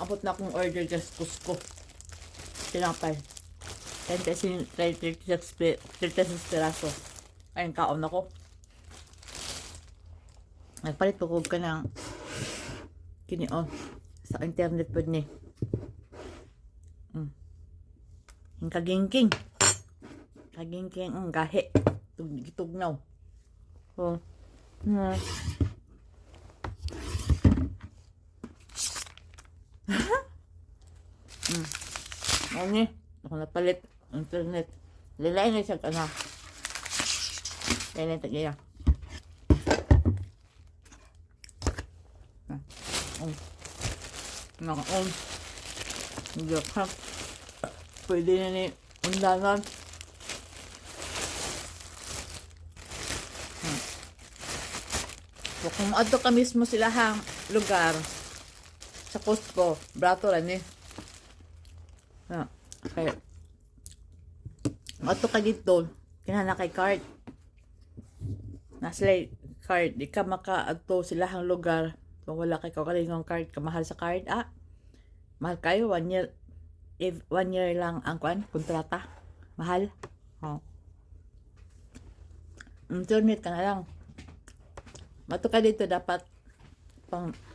abot na akong order gas Cusco. Tinapay. 36 piraso. Ayun, kaon ako. Nagpalit po ka ng kinion sa internet po ni. Yung kagingking. Kagingking ang gahe. Tugnaw. Oh. Ano ako napalit internet. Lilay na siya ka na. Lilay na tagiya. Naka-on. Nagakap. Pwede na ni undangan. So, kung ato ka mismo silahang lugar sa Costco, brato lang eh. Okay. Ato ka dito, kinahanglan kay card. Naslay card, di ka maka-ato silahang lugar kung wala kay kaugalingong card, kamahal sa card, mahal kayo, 1 year, if 1 year lang ang kontrata, mahal. Internet ka na lang. Mato ka dito, dapat pang